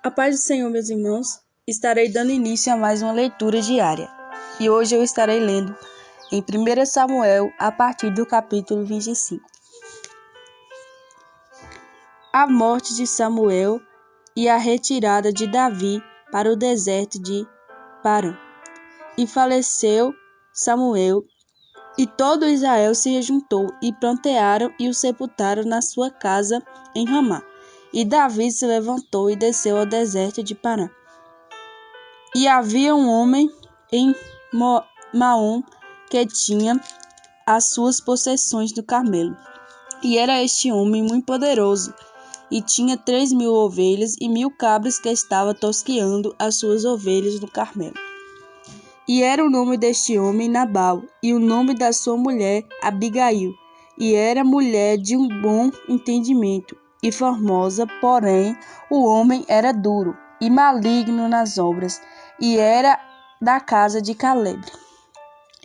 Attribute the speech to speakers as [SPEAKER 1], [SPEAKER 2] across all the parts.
[SPEAKER 1] A paz do Senhor, meus irmãos, estarei dando início a mais uma leitura diária. E hoje eu estarei lendo em 1 Samuel, a partir do capítulo 25. A morte de Samuel e a retirada de Davi para o deserto de Parã. E faleceu Samuel, e todo Israel se juntou, e prantearam e o sepultaram na sua casa em Ramá. E Davi se levantou e desceu ao deserto de Parã. E havia um homem em Maom que tinha as suas possessões do Carmelo. E era este homem muito poderoso, e tinha 3.000 ovelhas e 1.000 cabras que estava tosqueando as suas ovelhas no Carmelo. E era o nome deste homem Nabal, e o nome da sua mulher Abigail. E era mulher de um bom entendimento e formosa, porém o homem era duro e maligno nas obras, e era da casa de Caleb.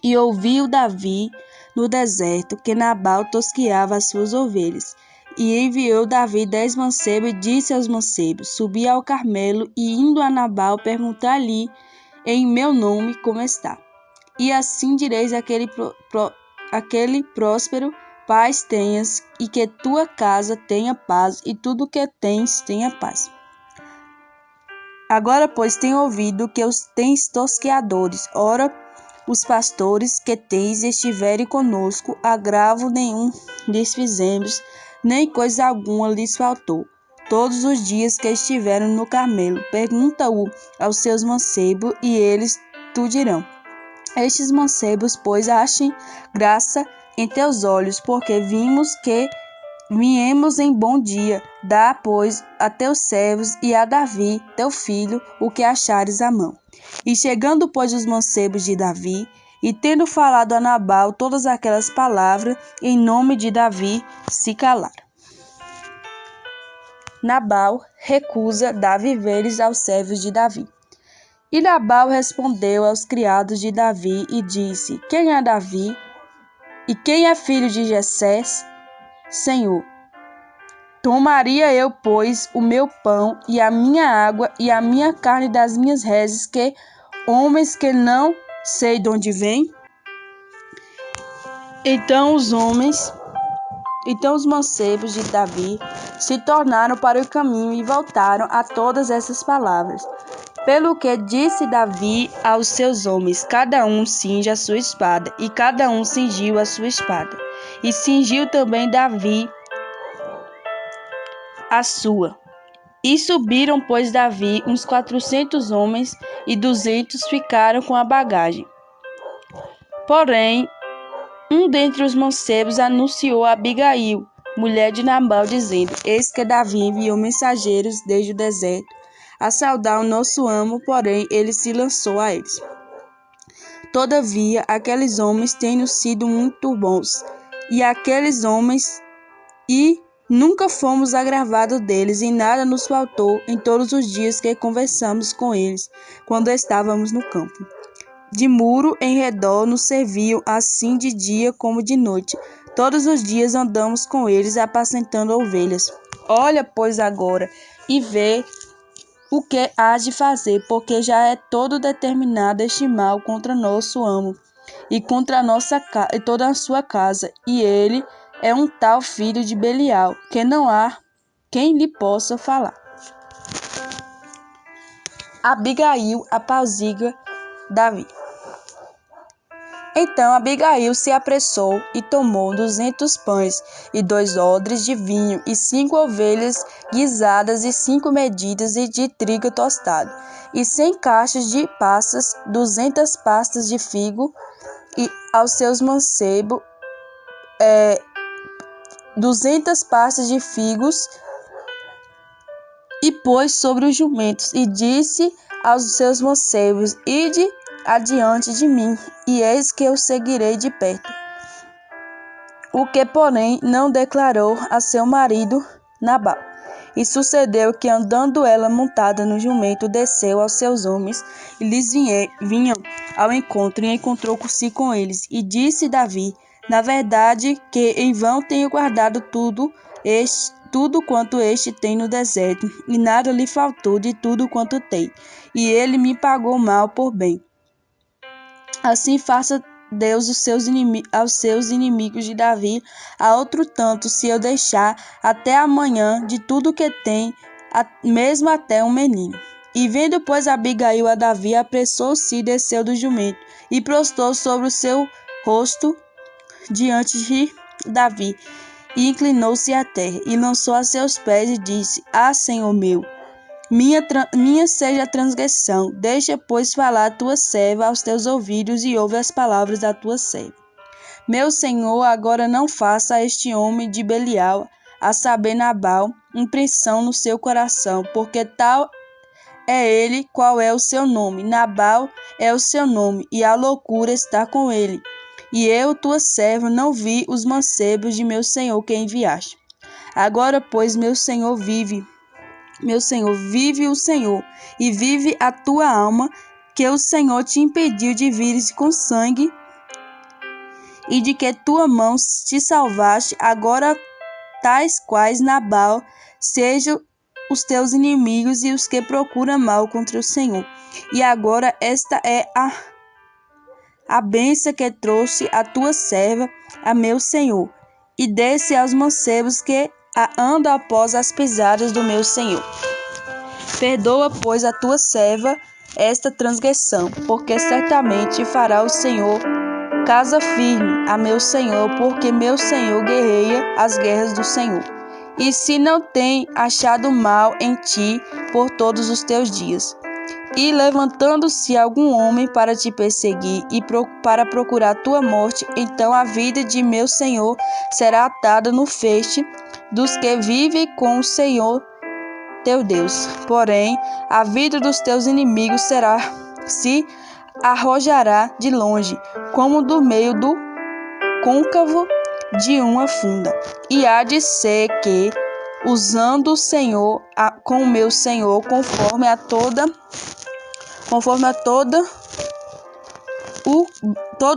[SPEAKER 1] E ouviu Davi no deserto que Nabal tosqueava as suas ovelhas. E enviou Davi 10 mancebos e disse aos mancebos: Subi ao Carmelo, e indo a Nabal, perguntar-lhe em meu nome como está. E assim direis aquele próspero: paz tenhas, e que tua casa tenha paz, e tudo que tens tenha paz. Agora, pois, tenho ouvido que os tens tosqueadores. Ora, os pastores que tens estiverem conosco, agravo nenhum lhes fizemos, nem coisa alguma lhes faltou. Todos os dias que estiveram no Carmelo, pergunta-o aos seus mancebos, e eles te dirão. Estes mancebos, pois, achem graça em teus olhos, porque vimos que viemos em bom dia. Dá, pois, a teus servos e a Davi, teu filho, o que achares à mão. E chegando, pois, os mancebos de Davi, e tendo falado a Nabal todas aquelas palavras, em nome de Davi, se calaram. Nabal recusa dar víveres aos servos de Davi. E Nabal respondeu aos criados de Davi e disse: Quem é Davi? E quem é filho de Jessé? Senhor, tomaria eu, pois, o meu pão e a minha água e a minha carne das minhas reses, que homens que não sei de onde vêm? Então os mancebos de Davi se tornaram para o caminho e voltaram a todas essas palavras. Pelo que disse Davi aos seus homens: cada um cinge a sua espada, e cada um cingiu a sua espada. E cingiu também Davi a sua. E subiram, pois, Davi uns 400 homens, e 200 ficaram com a bagagem. Porém, um dentre os mancebos anunciou a Abigail, mulher de Nabal, dizendo: Eis que Davi enviou mensageiros desde o deserto a saudar o nosso amo, porém ele se lançou a eles. Todavia, aqueles homens têm sido muito bons, e nunca fomos agravados deles, e nada nos faltou em todos os dias que conversamos com eles, quando estávamos no campo. De muro em redor nos serviam, assim de dia como de noite. Todos os dias andamos com eles, apacentando ovelhas. Olha, pois, agora, e vê o que hás de fazer, porque já é todo determinado este mal contra nosso amo, e contra e toda a sua casa, e ele é um tal filho de Belial, que não há quem lhe possa falar. Abigail apazigua Davi. Então Abigail se apressou e tomou 200 pães e 2 odres de vinho e 5 ovelhas guisadas e 5 medidas de trigo tostado e 100 caixas de passas, 200 pastas de figo e aos seus mancebos 200 pastas de figos, e pôs sobre os jumentos e disse aos seus mancebos: Ide adiante de mim, e eis que eu seguirei de perto. O que, porém, não declarou a seu marido Nabal. E sucedeu que, andando ela montada no jumento, desceu aos seus homens, e lhes vinham ao encontro, e encontrou-se com eles. E disse Davi: Na verdade que em vão tenho guardado tudo quanto este tem no deserto, e nada lhe faltou de tudo quanto tem, e ele me pagou mal por bem. Assim faça Deus aos seus inimigos de Davi a outro tanto, se eu deixar até amanhã de tudo que tem, mesmo até um menino. E vendo, pois, Abigail a Davi, apressou-se e desceu do jumento, e prostrou sobre o seu rosto diante de Davi, e inclinou-se à terra, e lançou a seus pés, e disse: Ah, Senhor meu, minha seja a transgressão. Deixa, pois, falar a tua serva aos teus ouvidos, e ouve as palavras da tua serva. Meu senhor, agora não faça a este homem de Belial, a saber Nabal, impressão no seu coração, porque tal é ele qual é o seu nome. Nabal é o seu nome, e a loucura está com ele. E eu, tua serva, não vi os mancebos de meu senhor que enviaste. Agora, pois, meu senhor, vive o Senhor, e vive a tua alma, que o Senhor te impediu de vires com sangue, e de que tua mão te salvaste. Agora, tais quais Nabal sejam os teus inimigos e os que procuram mal contra o Senhor. E agora esta é a bênção que trouxe a tua serva a meu senhor, e desse aos mancebos que andam após as pisadas do meu senhor. Perdoa, pois, a tua serva esta transgressão, porque certamente fará o Senhor casa firme a meu senhor, porque meu senhor guerreia as guerras do Senhor. E se não tem achado mal em ti por todos os teus dias. E levantando-se algum homem para te perseguir e para procurar tua morte, então a vida de meu senhor será atada no feixe dos que vivem com o Senhor teu Deus. Porém, a vida dos teus inimigos se arrojará de longe, como do meio do côncavo de uma funda. E há de ser que, usando o Senhor com o meu Senhor, conforme a todo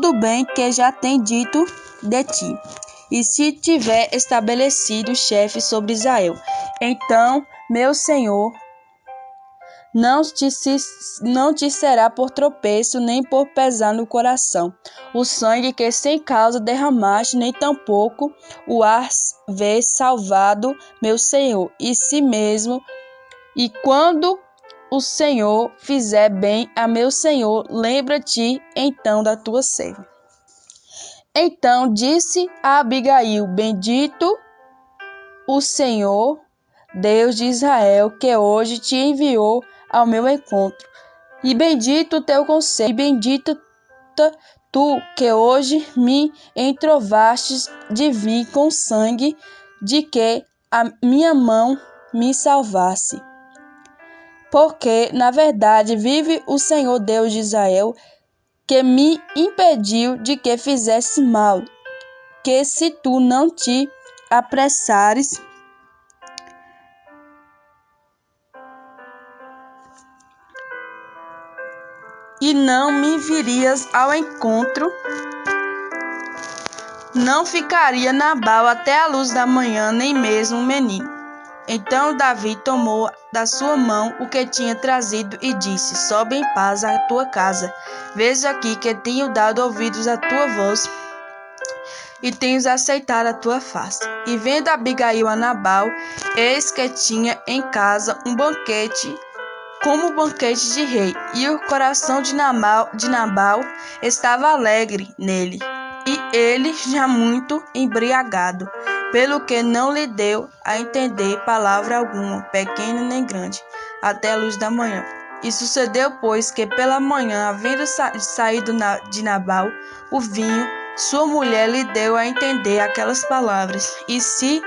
[SPEAKER 1] o bem que já tem dito de ti, e se tiver estabelecido chefe sobre Israel, então meu Senhor não te será por tropeço, nem por pesar no coração o sangue que sem causa derramaste, nem tampouco o haver salvado meu Senhor, e si mesmo. E quando o Senhor fizer bem a meu Senhor, lembra-te então da tua serva. Então disse a Abigail: Bendito o Senhor, Deus de Israel, que hoje te enviou ao meu encontro. E bendito o teu conselho, e bendita tu, que hoje me entrovastes de vir com sangue, de que a minha mão me salvasse. Porque, na verdade, vive o Senhor Deus de Israel, que me impediu de que fizesse mal, que se tu não te apressares, e não me virias ao encontro, não ficaria Nabal até a luz da manhã, nem mesmo o menino. Então Davi tomou da sua mão o que tinha trazido e disse: Sobe em paz à tua casa. Veja aqui que tenho dado ouvidos à tua voz e tenho aceitado a tua face. E vendo Abigail a Nabal, eis que tinha em casa um banquete, como banquete de rei, e o coração de Nabal estava alegre nele, e ele já muito embriagado, pelo que não lhe deu a entender palavra alguma, pequena nem grande, até a luz da manhã. E sucedeu, pois, que pela manhã, havendo saído de Nabal o vinho, sua mulher lhe deu a entender aquelas palavras, e se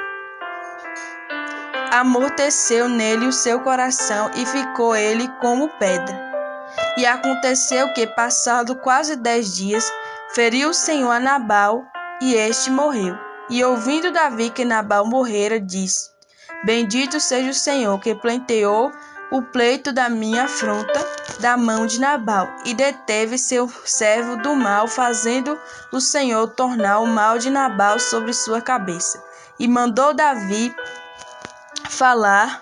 [SPEAKER 1] amorteceu nele o seu coração, e ficou ele como pedra. E aconteceu que, passado quase 10 dias, feriu o Senhor a Nabal, e este morreu. E ouvindo Davi que Nabal morrera, disse: Bendito seja o Senhor, que pleiteou o pleito da minha afronta da mão de Nabal, e deteve seu servo do mal, fazendo o Senhor tornar o mal de Nabal sobre sua cabeça. E mandou Davi falar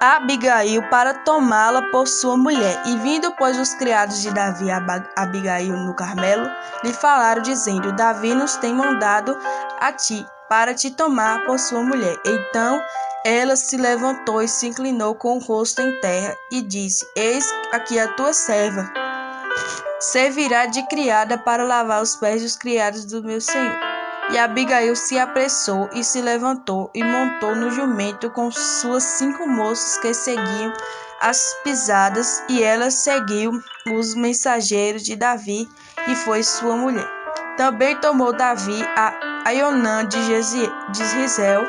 [SPEAKER 1] a Abigail para tomá-la por sua mulher. E vindo, pois, os criados de Davi a Abigail no Carmelo, lhe falaram, dizendo: Davi nos tem mandado a ti, para te tomar por sua mulher. Então ela se levantou e se inclinou com o rosto em terra, e disse: Eis aqui a tua serva. Servirá de criada para lavar os pés dos criados do meu senhor. E Abigail se apressou e se levantou e montou no jumento com suas 5 moças que seguiam as pisadas, e ela seguiu os mensageiros de Davi e foi sua mulher. Também tomou Davi a Aionã de Jezreel,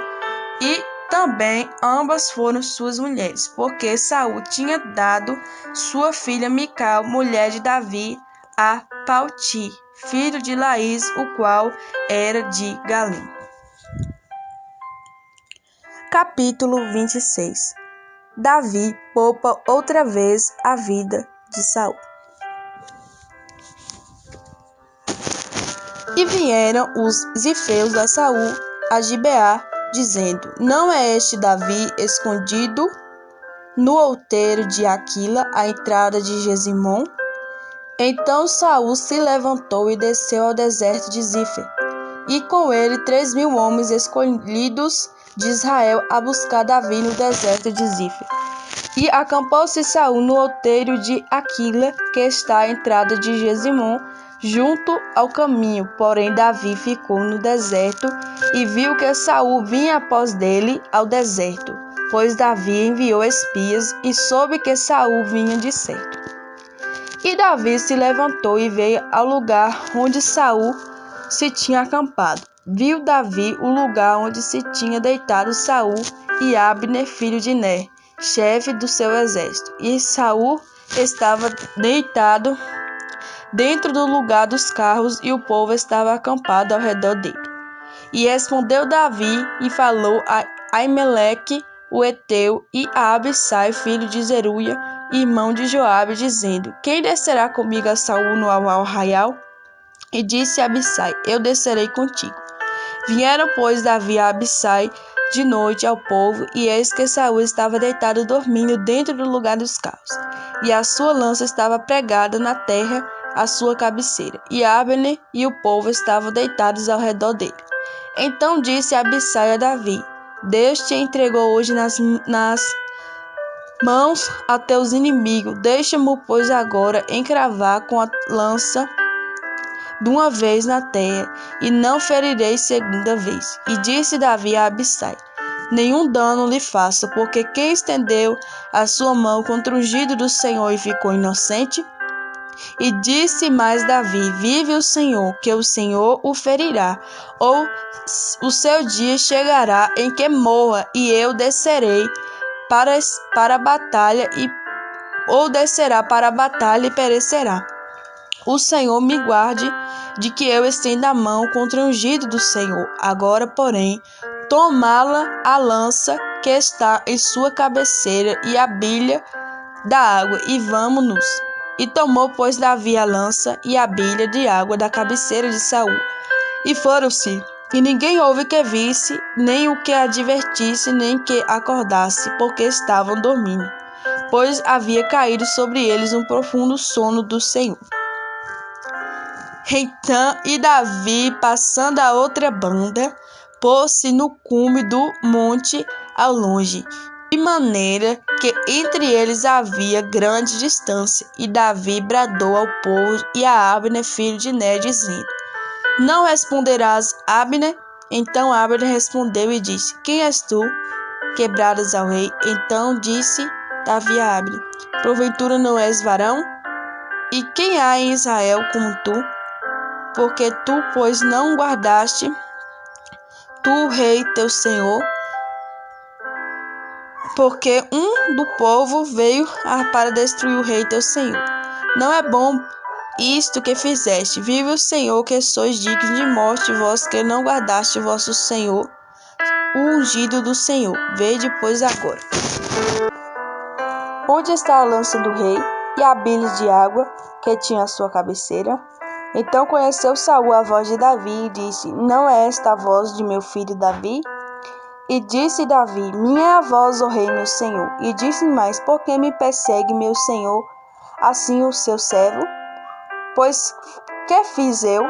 [SPEAKER 1] e também ambas foram suas mulheres, porque Saul tinha dado sua filha Mical, mulher de Davi, a Palti, filho de Laís, o qual era de Galim. Capítulo 26. Davi poupa outra vez a vida de Saul. E vieram os zifeus a Saul a Gibeá, dizendo: Não é este Davi escondido no outeiro de Aquila, à entrada de Gesimom? Então Saul se levantou e desceu ao deserto de Zife, e com ele 3.000 homens escolhidos de Israel a buscar Davi no deserto de Zife. E acampou-se Saul no outeiro de Aquila, que está à entrada de Gesimom, junto ao caminho. Porém Davi ficou no deserto e viu que Saul vinha após dele ao deserto, pois Davi enviou espias e soube que Saul vinha de certo. E Davi se levantou e veio ao lugar onde Saul se tinha acampado. Viu Davi o lugar onde se tinha deitado Saul e Abner, filho de Ner, chefe do seu exército. E Saul estava deitado dentro do lugar dos carros, e o povo estava acampado ao redor dele. E respondeu Davi e falou a Aimeleque, o Eteu, e a Abissai, filho de Zeruia, irmão de Joabe, dizendo: Quem descerá comigo a Saul no arraial? E disse a Abissai: Eu descerei contigo. Vieram, pois, Davi e Abissai de noite ao povo, e eis que Saul estava deitado dormindo dentro do lugar dos carros, e a sua lança estava pregada na terra à sua cabeceira, e Abner e o povo estavam deitados ao redor dele. Então disse Abissai a Davi: Deus te entregou hoje nas mãos a teus inimigos. Deixa-me, pois, agora encravar com a lança de uma vez na terra, e não ferirei segunda vez. E disse Davi a Abissai: Nenhum dano lhe faça, porque quem estendeu a sua mão contra o ungido do Senhor e ficou inocente? E disse mais Davi: Vive o Senhor, que o Senhor o ferirá, ou o seu dia chegará em que morra, e eu descerei para a batalha, ou descerá para a batalha e perecerá. O Senhor me guarde de que eu estenda a mão contra o ungido do Senhor. Agora, porém, tomá-la a lança que está em sua cabeceira e a bilha da água, e vamo-nos. E tomou, pois, Davi a lança e a bilha de água da cabeceira de Saul, e foram-se. E ninguém houve que visse, nem o que advertisse, nem que acordasse, porque estavam dormindo, pois havia caído sobre eles um profundo sono do Senhor. Então, e Davi, passando a outra banda, pôs-se no cume do monte ao longe, de maneira que entre eles havia grande distância. E Davi bradou ao povo e a Abner, filho de Ner, dizendo: Não responderás, Abner? Então Abner respondeu e disse: Quem és tu, que bradas ao rei? Então disse Davi a Abner: Porventura não és varão? E quem há em Israel como tu? Porque tu, pois, não guardaste tu o rei teu senhor, porque um do povo veio para destruir o rei teu senhor. Não é bom isto que fizeste. Vive o Senhor, que sois dignos de morte, vós que não guardaste vosso Senhor, o ungido do Senhor. Vede, pois, agora onde está a lança do rei e a bilha de água que tinha à sua cabeceira? Então conheceu Saul a voz de Davi e disse: Não é esta a voz de meu filho Davi? E disse Davi: minha é a voz, ó rei, meu senhor. E disse mais: por que me persegue, meu senhor, assim o seu servo? Pois que fiz eu?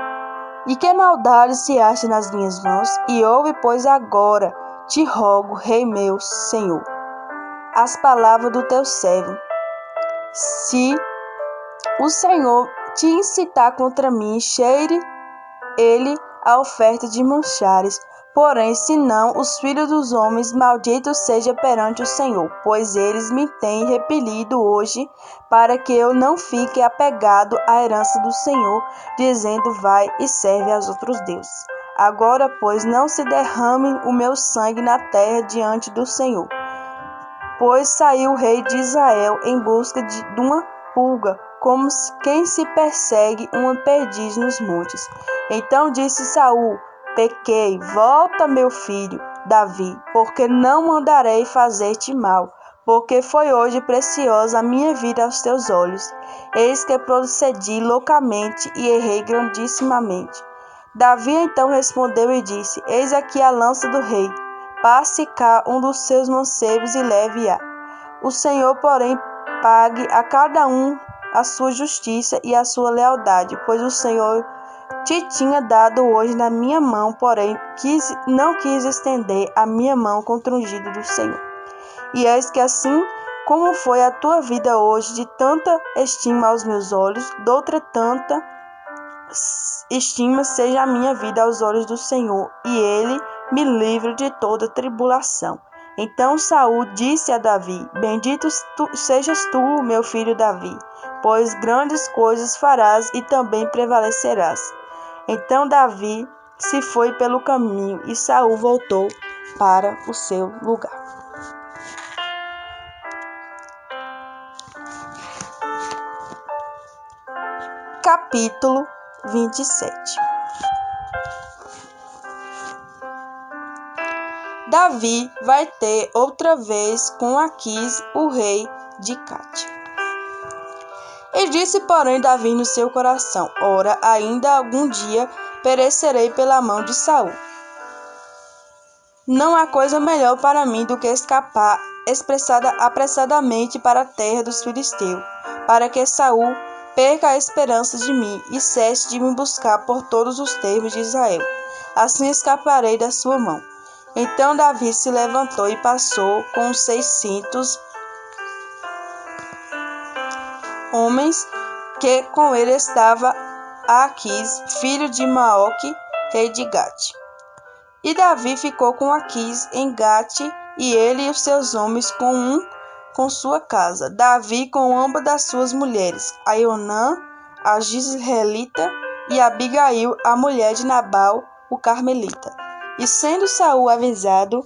[SPEAKER 1] E que maldade se acha nas minhas mãos? E ouve, pois, agora, te rogo, rei meu senhor, as palavras do teu servo. Se o Senhor te incitar contra mim, cheire ele a oferta de manjares. Porém, se não, os filhos dos homens, malditos seja perante o Senhor, pois eles me têm repelido hoje, para que eu não fique apegado à herança do Senhor, dizendo: vai e serve aos outros deuses. Agora, pois, não se derrame o meu sangue na terra diante do Senhor. Pois saiu o rei de Israel em busca de uma pulga, como quem se persegue uma perdiz nos montes. Então disse Saul: pequei, volta, meu filho Davi, porque não mandarei fazer-te mal, porque foi hoje preciosa a minha vida aos teus olhos. Eis que procedi loucamente e errei grandissimamente. Davi então respondeu e disse: eis aqui a lança do rei. Passe cá um dos seus mancebos e leve-a. O Senhor, porém, pague a cada um a sua justiça e a sua lealdade, pois o Senhor te tinha dado hoje na minha mão, porém não quis estender a minha mão contra o ungido do Senhor. E eis que assim como foi a tua vida hoje, de tanta estima aos meus olhos, doutra tanta estima seja a minha vida aos olhos do Senhor, e ele me livre de toda tribulação. Então Saul disse a Davi: bendito sejas tu, meu filho Davi, pois grandes coisas farás e também prevalecerás. Então Davi se foi pelo caminho e Saul voltou para o seu lugar. Capítulo 27. Davi vai ter outra vez com Aquis, o rei de Gate. E disse, porém, Davi no seu coração: ora, ainda algum dia perecerei pela mão de Saul. Não há coisa melhor para mim do que escapar apressadamente para a terra dos filisteus, para que Saul perca a esperança de mim e cesse de me buscar por todos os termos de Israel. Assim escaparei da sua mão. Então Davi se levantou e passou com 600 homens, que com ele estava Aquis, filho de Maoque, rei de Gate. E Davi ficou com Aquis em Gate, e ele e os seus homens com sua casa. Davi com ambas das suas mulheres, Aionã, a Gisraelita, e Abigail, a mulher de Nabal, o Carmelita. E sendo Saul avisado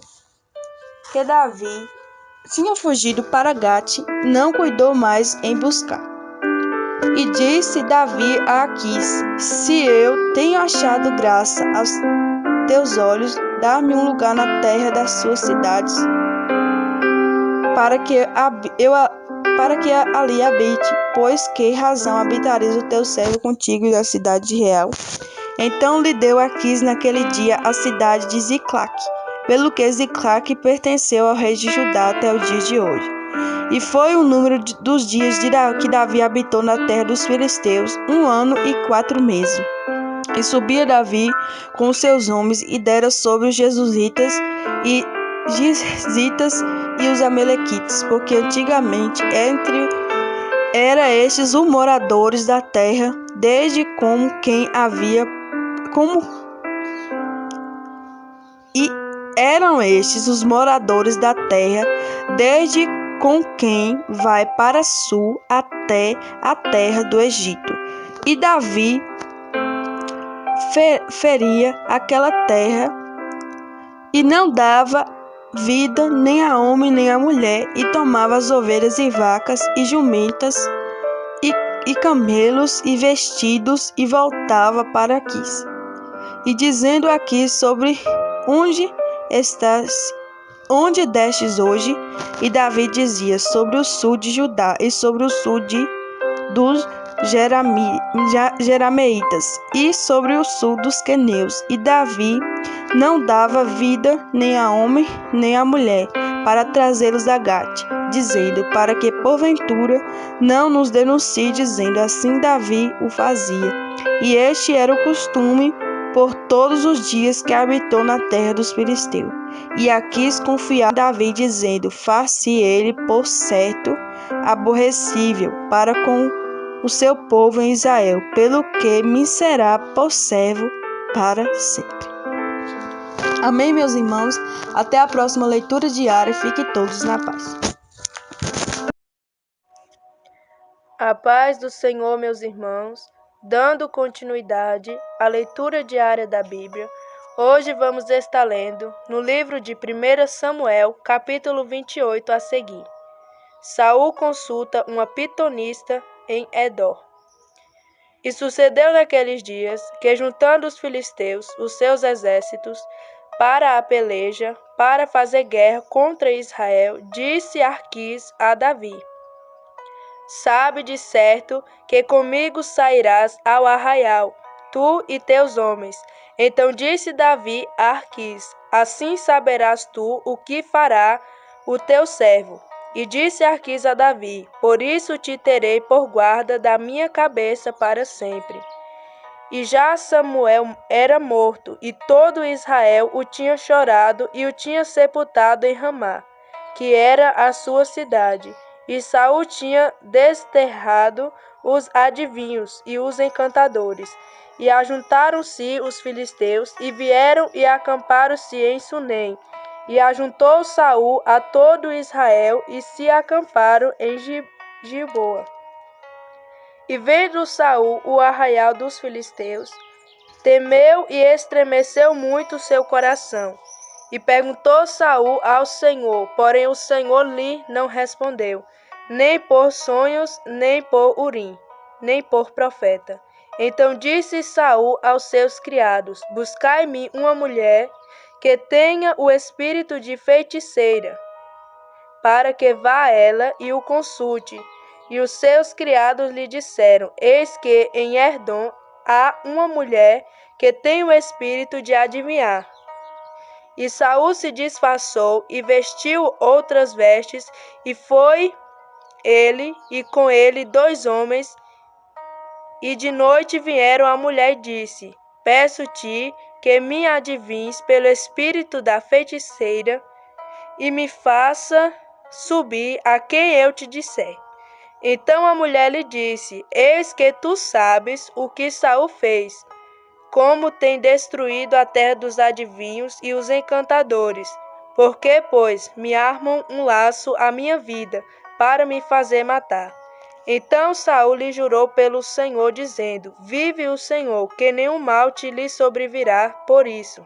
[SPEAKER 1] que Davi tinha fugido para Gate, não cuidou mais em buscar. E disse Davi a Aquis: se eu tenho achado graça aos teus olhos, dá-me um lugar na terra das suas cidades, para que ali habite, pois que razão habitareis o teu servo contigo da cidade de Real? Então lhe deu Aquis naquele dia a cidade de Ziclac, pelo que Ziclac pertenceu ao rei de Judá até o dia de hoje. E foi o número dos dias que Davi habitou na terra dos filisteus, 1 ano e 4 meses. E subia Davi com os seus homens e dera sobre os jesusitas e Gizzitas e os amalequitas, porque antigamente era estes os moradores da terra, desde como quem havia e eram estes os moradores da terra, desde com quem vai para sul até a terra do Egito. E Davi feria aquela terra e não dava vida nem a homem nem a mulher, e tomava as ovelhas e vacas e jumentas e camelos e vestidos, e voltava para Aquis. E dizendo Aquis: sobre onde destes hoje? E Davi dizia: sobre o sul de Judá e sobre o sul dos Jerameitas e sobre o sul dos queneus. E Davi não dava vida nem a homem nem a mulher, para trazê-los a Gate, dizendo, para que porventura não nos denuncie, dizendo, assim Davi o fazia. E este era o costume por todos os dias que habitou na terra dos filisteus. E a quis confiar Davi, dizendo, faz-se ele por certo aborrecível para com o seu povo em Israel, pelo que me será por servo para sempre. Amém, meus irmãos? Até a próxima leitura diária. Fiquem todos na paz.
[SPEAKER 2] A paz do Senhor, meus irmãos. Dando continuidade à leitura diária da Bíblia, hoje vamos estar lendo no livro de 1 Samuel, capítulo 28 a seguir. Saul consulta uma pitonista em Edor. E sucedeu naqueles dias que, juntando os filisteus, os seus exércitos, para a peleja, para fazer guerra contra Israel, disse Arquis a Davi: sabe de certo que comigo sairás ao arraial, tu e teus homens. Então disse Davi a Arquis: assim saberás tu o que fará o teu servo. E disse Arquis a Davi: por isso te terei por guarda da minha cabeça para sempre. E já Samuel era morto, e todo Israel o tinha chorado e o tinha sepultado em Ramá, que era a sua cidade. E Saul tinha desterrado os adivinhos e os encantadores. E ajuntaram-se os filisteus, e vieram e acamparam-se em Sunem. E ajuntou Saul a todo Israel, e se acamparam em Gilboa. E vendo Saul o arraial dos filisteus, temeu e estremeceu muito seu coração. E perguntou Saul ao Senhor, porém o Senhor lhe não respondeu, nem por sonhos, nem por Urim, nem por profeta. Então disse Saul aos seus criados: buscai-me uma mulher que tenha o espírito de feiticeira, para que vá a ela e o consulte. E os seus criados lhe disseram: eis que em Erdom há uma mulher que tem o espírito de adivinhar. E Saul se disfarçou e vestiu outras vestes, e foi ele e com ele 2 homens. E de noite vieram a mulher e disse: peço-te que me adivinhes pelo espírito da feiticeira e me faça subir a quem eu te disser. Então a mulher lhe disse: eis que tu sabes o que Saul fez, como tem destruído a terra dos adivinhos e os encantadores. Por que, pois, me armam um laço à minha vida, para me fazer matar? Então Saul lhe jurou pelo Senhor, dizendo: vive o Senhor, que nenhum mal te lhe sobrevirá por isso.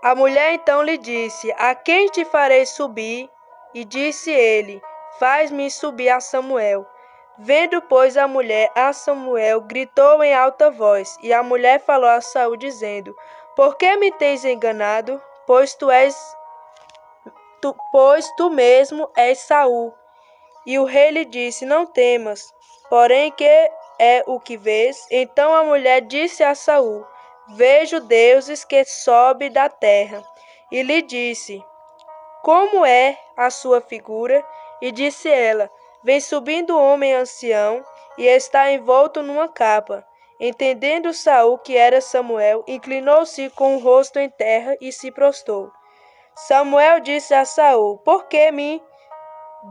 [SPEAKER 2] A mulher então lhe disse: a quem te farei subir? E disse ele: faz-me subir a Samuel. Vendo, pois, a mulher a Samuel, gritou em alta voz. E a mulher falou a Saul, dizendo: por que me tens enganado? Pois tu mesmo és Saul. E o rei lhe disse: não temas, porém que é o que vês? Então a mulher disse a Saul: vejo deuses que sobem da terra. E lhe disse: como é a sua figura? E disse ela: vem subindo um homem ancião, e está envolto numa capa. Entendendo Saul que era Samuel, inclinou-se com o rosto em terra e se prostrou. Samuel disse a Saul: por que me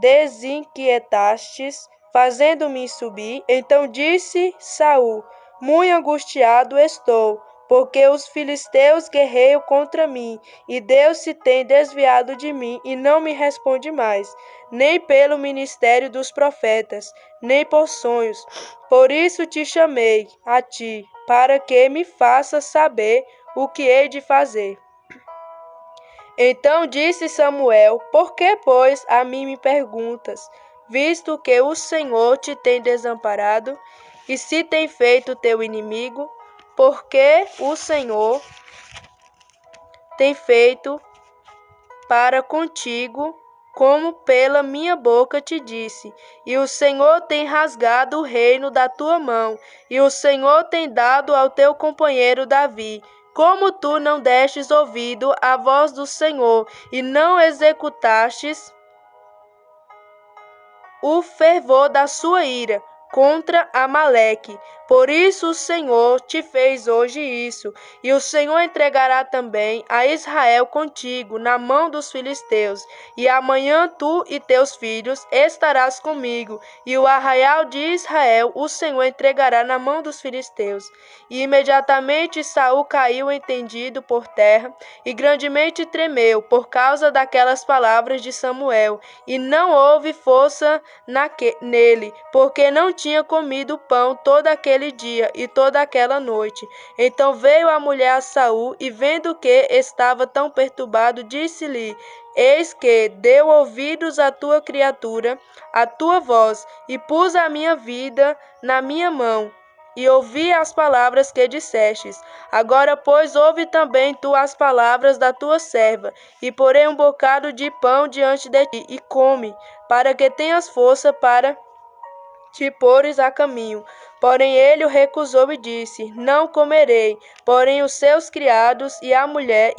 [SPEAKER 2] desinquietastes, fazendo-me subir? Então disse Saul: muito angustiado estou, porque os filisteus guerreiam contra mim, e Deus se tem desviado de mim e não me responde mais, nem pelo ministério dos profetas, nem por sonhos. Por isso te chamei a ti, para que me faças saber o que hei de fazer. Então disse Samuel: por que, pois, a mim me perguntas, visto que o Senhor te tem desamparado e se tem feito teu inimigo? Porque o Senhor tem feito para contigo, como pela minha boca te disse, e o Senhor tem rasgado o reino da tua mão, e o Senhor tem dado ao teu companheiro Davi. como tu não destes ouvido à voz do Senhor e não executastes o fervor da sua ira contra Amaleque. Por isso o Senhor te fez hoje isso, e o Senhor entregará também a Israel contigo na mão dos filisteus. E amanhã tu e teus filhos estarás comigo, e o arraial de Israel o Senhor entregará na mão dos filisteus. E imediatamente Saul caiu entendido por terra, e grandemente tremeu por causa daquelas palavras de Samuel, e não houve força nele, porque não tinha comido pão todo aquele dia e toda aquela noite. Então veio a mulher a Saul, e vendo que estava tão perturbado, disse-lhe: Eis que deu ouvidos à tua criatura, a tua voz, e pus a minha vida na minha mão, e ouvi as palavras que dissestes. Agora, pois, ouve também tu as palavras da tua serva, e porei um bocado de pão diante de ti, e come, para que tenhas força para te pores a caminho. Porém ele o recusou e disse: Não comerei. Porém os seus criados e a mulher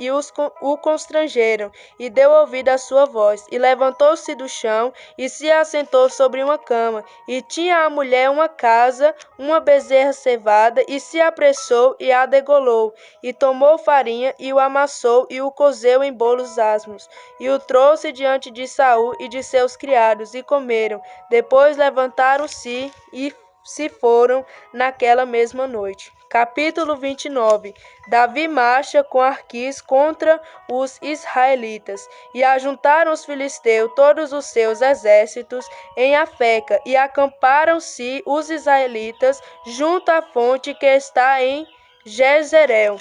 [SPEAKER 2] o constrangeram, e deu ouvido à sua voz, e levantou-se do chão, e se assentou sobre uma cama. E tinha a mulher uma casa, uma bezerra cevada, e se apressou e a degolou, e tomou farinha, e o amassou, e o cozeu em bolos asmos, e o trouxe diante de Saul e de seus criados, e comeram. Depois levantaram-se e se foram naquela mesma noite. Capítulo 29. Davi marcha com Arquis contra os israelitas. E ajuntaram os filisteus todos os seus exércitos em Afeca, e acamparam-se os israelitas junto à fonte que está em Jezreel.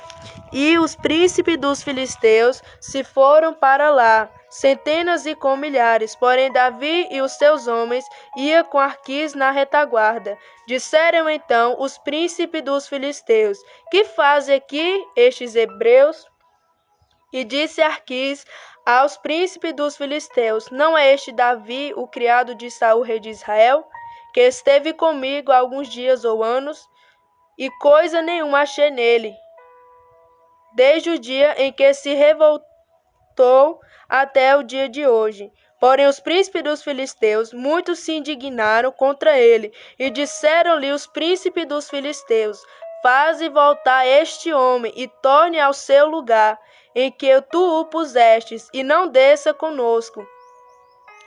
[SPEAKER 2] E os príncipes dos filisteus se foram para lá, centenas e com milhares. Porém Davi e os seus homens iam com Arquis na retaguarda. Disseram então os príncipes dos filisteus: Que fazem aqui estes hebreus? E disse Arquis aos príncipes dos filisteus: Não é este Davi, o criado de Saul, rei de Israel, que esteve comigo há alguns dias ou anos, e coisa nenhuma achei nele, desde o dia em que se revoltou até o dia de hoje. Porém os príncipes dos filisteus muitos se indignaram contra ele, e disseram-lhe os príncipes dos filisteus: Faze voltar este homem, e torne ao seu lugar, em que tu o pusestes, e não desça conosco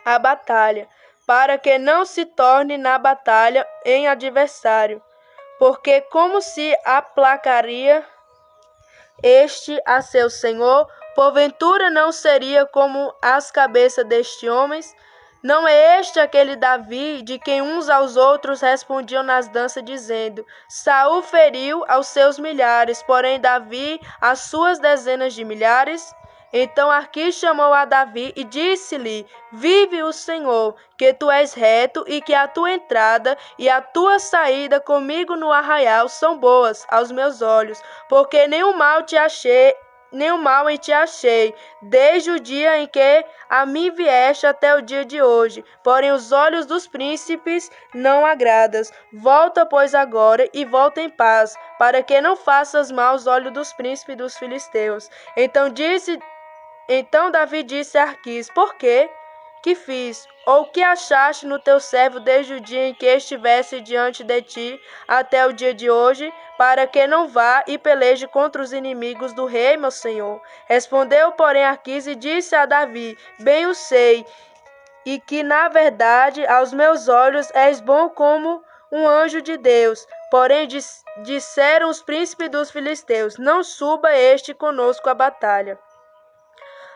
[SPEAKER 2] a batalha, para que não se torne na batalha em adversário. Porque como se aplacaria este a seu senhor? Porventura não seria como as cabeças destes homens? Não é este aquele Davi, de quem uns aos outros respondiam nas danças, dizendo: Saul feriu aos seus milhares, porém Davi às suas dezenas de milhares? Então Arquis chamou a Davi e disse-lhe: Vive o Senhor, que tu és reto, e que a tua entrada e a tua saída comigo no arraial são boas aos meus olhos, porque nenhum mal em ti achei, desde o dia em que a mim vieste até o dia de hoje. Porém os olhos dos príncipes não agradas. Volta, pois, agora, e volta em paz, para que não faças mal aos olhos dos príncipes dos filisteus. Então Davi disse a Arquis: Por quê? Que fiz? Ou que achaste no teu servo desde o dia em que estivesse diante de ti até o dia de hoje, para que não vá e peleje contra os inimigos do rei, meu senhor? Respondeu, porém, Arquis e disse a Davi: Bem o sei, e que na verdade aos meus olhos és bom como um anjo de Deus. Porém disseram os príncipes dos filisteus: Não suba este conosco à batalha.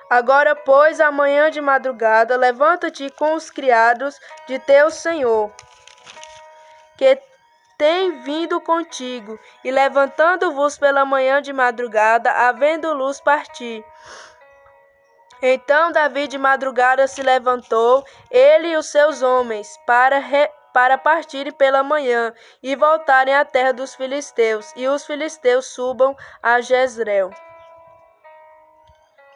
[SPEAKER 2] Agora, pois, amanhã de madrugada, levanta-te com os criados de teu senhor, que tem vindo contigo, e levantando-vos pela manhã de madrugada, havendo luz, parti. Então Davi de madrugada se levantou, ele e os seus homens, para partirem pela manhã e voltarem à terra dos filisteus, e os filisteus subam a Jezreel.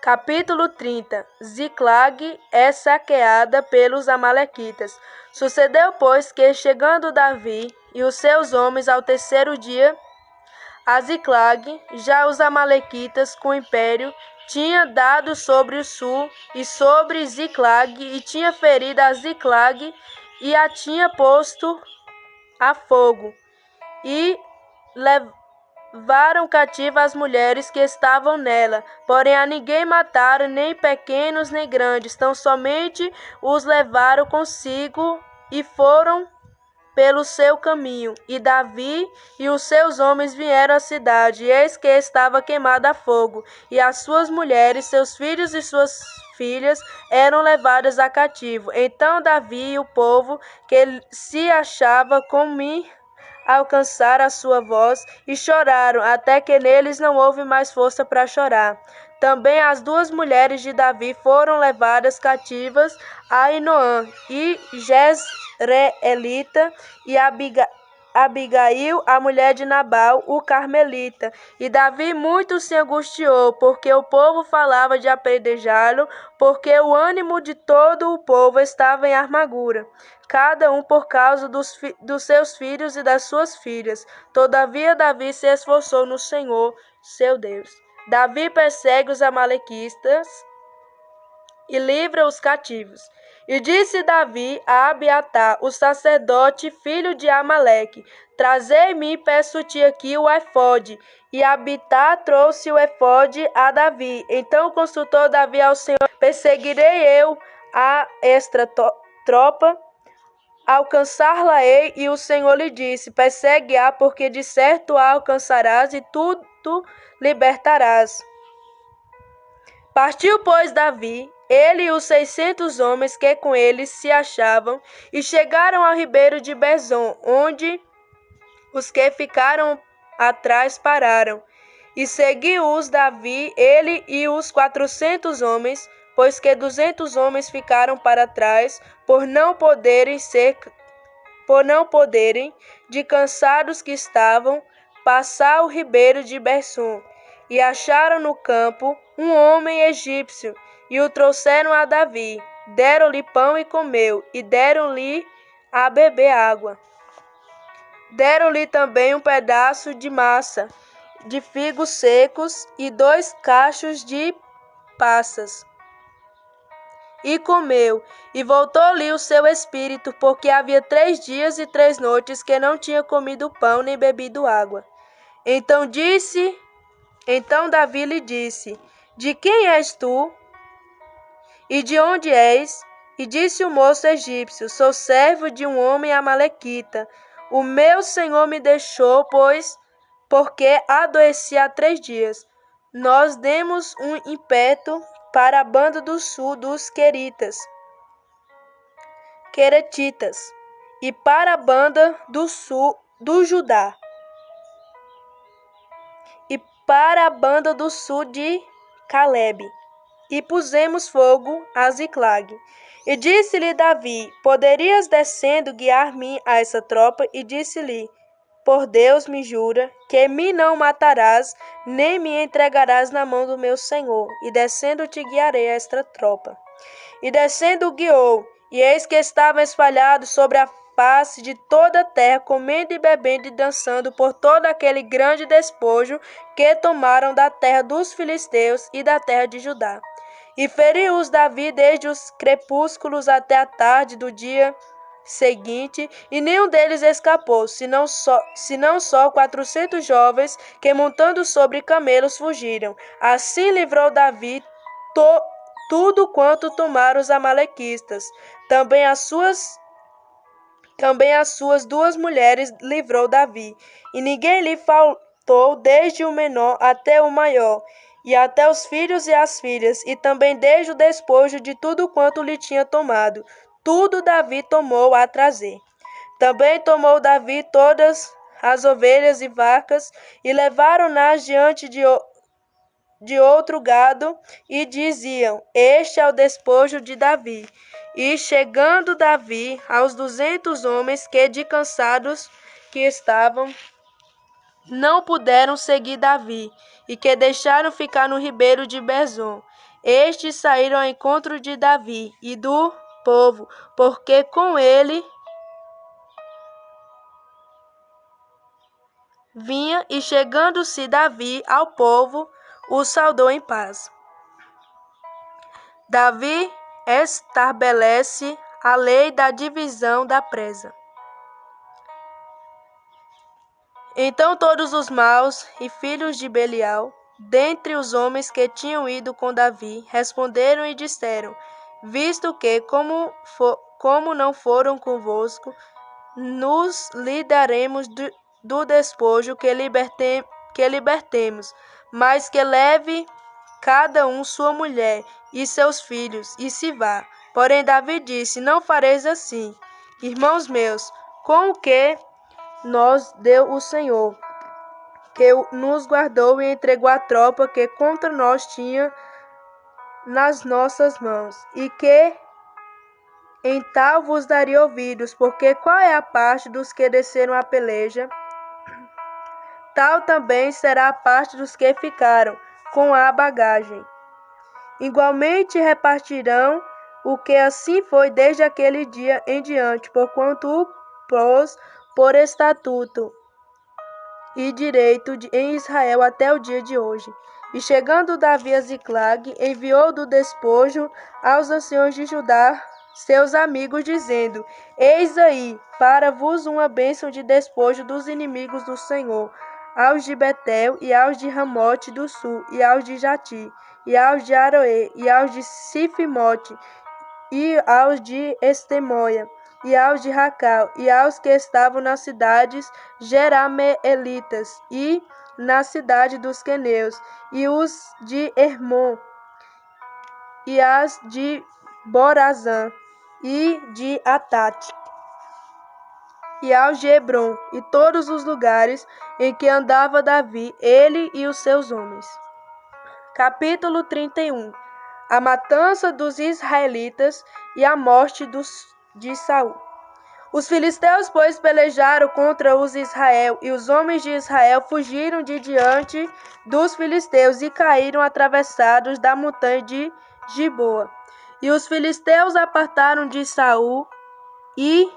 [SPEAKER 2] Capítulo 30. Ziclag é saqueada pelos amalequitas. Sucedeu, pois, que, chegando Davi e os seus homens ao terceiro dia a Ziclag. Já os amalequitas, com o império, tinha dado sobre o sul e sobre Ziclag, e tinha ferido a Ziclag, e a tinha posto a fogo, e levaram cativa as mulheres que estavam nela, porém a ninguém mataram, nem pequenos nem grandes, tão somente os levaram consigo e foram pelo seu caminho. E Davi e os seus homens vieram à cidade, e eis que estava queimada a fogo, e as suas mulheres, seus filhos e suas filhas eram levadas a cativo. Então Davi e o povo que se achava com alcançar a sua voz e choraram, até que neles não houve mais força para chorar. Também as duas mulheres de Davi foram levadas cativas, Ainoã e Jezreelita, e Abigail, a mulher de Nabal, o carmelita. E Davi muito se angustiou, porque o povo falava de apedrejá-lo, porque o ânimo de todo o povo estava em amargura, cada um por causa dos seus filhos e das suas filhas. Todavia Davi se esforçou no Senhor, seu Deus. Davi persegue os amalequistas e livra os cativos. E disse Davi a Abiatar, o sacerdote, filho de Amaleque: Trazei-me, peço-te aqui o efode. E Abiatar trouxe o efode a Davi. Então consultou Davi ao Senhor: Perseguirei eu a esta tropa? Alcançar-la-ei? E o Senhor lhe disse: Persegue-a, porque de certo a alcançarás e tu libertarás. Partiu, pois, Davi, ele e os 600 homens que com ele se achavam, e chegaram ao ribeiro de Bezom, onde os que ficaram atrás pararam. E seguiu-os Davi, ele e os 400 homens, pois que 200 homens ficaram para trás, por não poderem, de cansados que estavam, passar o ribeiro de Bezom. E acharam no campo um homem egípcio, e o trouxeram a Davi. Deram-lhe pão e comeu, e deram-lhe a beber água. Deram-lhe também um pedaço de massa, de figos secos, e 2 cachos de passas. E comeu, e voltou-lhe o seu espírito, porque havia 3 dias e 3 noites que não tinha comido pão nem bebido água. Então Davi lhe disse: De quem és tu? E de onde és? E disse o moço egípcio: Sou servo de um homem amalequita. O meu senhor me deixou, porque adoeci há 3 dias. Nós demos um impeto para a banda do sul dos Queretitas, e para a banda do sul do Judá, e para a banda do sul de Caleb, e pusemos fogo a Ziclag. E disse-lhe Davi: Poderias descendo guiar-me a essa tropa? E disse-lhe: Por Deus me jura que me não matarás, nem me entregarás na mão do meu senhor. E descendo te guiarei a esta tropa. E descendo o guiou, e eis que estavam espalhados sobre a face de toda a terra, comendo e bebendo e dançando por todo aquele grande despojo que tomaram da terra dos filisteus e da terra de Judá. E feriu-os Davi desde os crepúsculos até a tarde do dia seguinte, e nenhum deles escapou, senão só 400 jovens que, montando sobre camelos, fugiram. Assim livrou Davi tudo quanto tomaram os amalequistas. Também as suas 2 mulheres livrou Davi, e ninguém lhe faltou, desde o menor até o maior, e até os filhos e as filhas, e também desde o despojo de tudo quanto lhe tinha tomado. Tudo Davi tomou a trazer. Também tomou Davi todas as ovelhas e vacas, e levaram-nas diante de outro gado, e diziam: Este é o despojo de Davi. E chegando Davi aos 200 homens que de cansados que estavam, não puderam seguir Davi, e que deixaram ficar no ribeiro de Bezom. Estes saíram ao encontro de Davi e do povo, porque com ele vinha e, chegando-se Davi ao povo, o saudou em paz. Davi estabelece a lei da divisão da presa. Então todos os maus e filhos de Belial, dentre os homens que tinham ido com Davi, responderam e disseram: visto que, como não foram convosco, nos lidaremos do despojo que libertemos, mas que leve cada um sua mulher e seus filhos, e se vá. Porém Davi disse: não fareis assim, irmãos meus, com o que nos deu o Senhor, que nos guardou e entregou a tropa que contra nós tinha nas nossas mãos, e que em tal vos daria ouvidos, porque qual é a parte dos que desceram a peleja, tal também será a parte dos que ficaram com a bagagem. Igualmente repartirão o que assim foi desde aquele dia em diante, porquanto o pôs por estatuto e direito em Israel até o dia de hoje. E chegando Davi a Ziclag, enviou do despojo aos anciões de Judá, seus amigos, dizendo: eis aí para vos uma bênção de despojo dos inimigos do Senhor, aos de Betel, e aos de Ramote do sul, e aos de Jati, e aos de Aroê, e aos de Sifimote, e aos de Estemoia, e aos de Racal, e aos que estavam nas cidades Jerameelitas, e na cidade dos queneus, e os de Hermon, e as de Borazã, e de Atate, e aos de Hebron, e todos os lugares em que andava Davi, ele e os seus homens. Capítulo 31. A matança dos israelitas e a morte de Saul. Os filisteus, pois, pelejaram contra os Israel, e os homens de Israel fugiram de diante dos filisteus e caíram atravessados da montanha de Giboa. E os filisteus apartaram de Saul e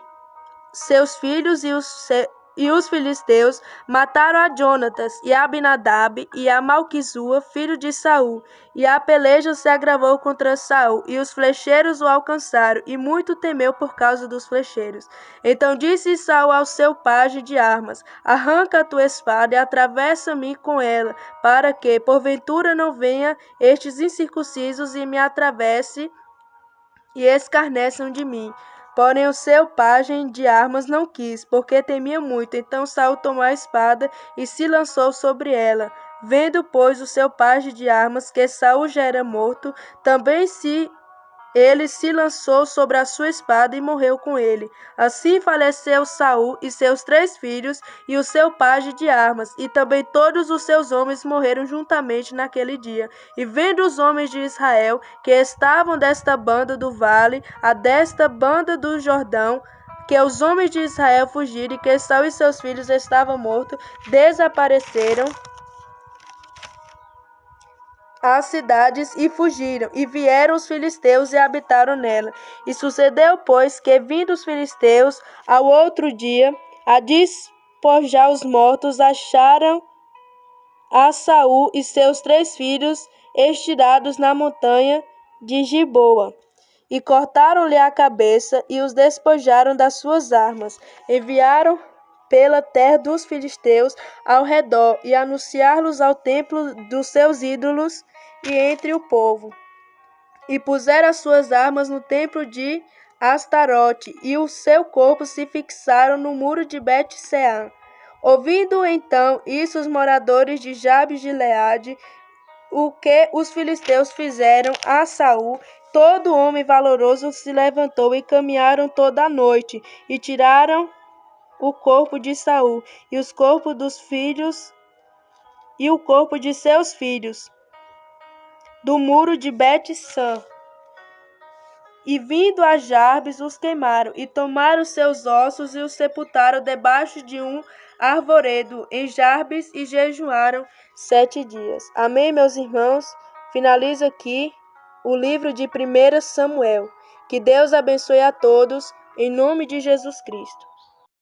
[SPEAKER 2] seus filhos, e os filisteus mataram a Jonatas e a Abinadab e a Malquisua, filho de Saul. E a peleja se agravou contra Saul, e os flecheiros o alcançaram, e muito temeu por causa dos flecheiros. Então disse Saul ao seu pajem de armas: arranca a tua espada e atravessa-me com ela, para que, porventura, não venha estes incircuncisos e me atravesse e escarneçam de mim. Porém o seu pajem de armas não quis, porque temia muito. Então Saul tomou a espada e se lançou sobre ela. Vendo, pois, o seu pajem de armas que Saul já era morto, também ele se lançou sobre a sua espada e morreu com ele. Assim faleceu Saul e seus 3 filhos e o seu pajem de armas, e também todos os seus homens morreram juntamente naquele dia. E vendo os homens de Israel, que estavam desta banda do vale a desta banda do Jordão, que os homens de Israel fugiram e que Saul e seus filhos estavam mortos, desapareceram as cidades e fugiram, e vieram os filisteus e habitaram nela. E sucedeu, pois, que vindo os filisteus ao outro dia a despojar os mortos, acharam a Saul e seus 3 filhos estirados na montanha de Giboa. E cortaram-lhe a cabeça e os despojaram das suas armas. Enviaram pela terra dos filisteus ao redor e anunciá-los ao templo dos seus ídolos e entre o povo. E puseram as suas armas no templo de Astarote, e o seu corpo se fixaram no muro de Bet-Sean. Ouvindo então isso os moradores de Jabes de Gileade, o que os filisteus fizeram a Saul, todo homem valoroso se levantou e caminharam toda a noite, e tiraram o corpo de Saul e os corpos dos filhos e o corpo de seus filhos do muro de Bet-San. E vindo a Jabes os queimaram, e tomaram seus ossos e os sepultaram debaixo de um arvoredo em Jabes, e jejuaram 7 dias. Amém, meus irmãos? Finaliza aqui o livro de 1 Samuel. Que Deus abençoe a todos, em nome de Jesus Cristo.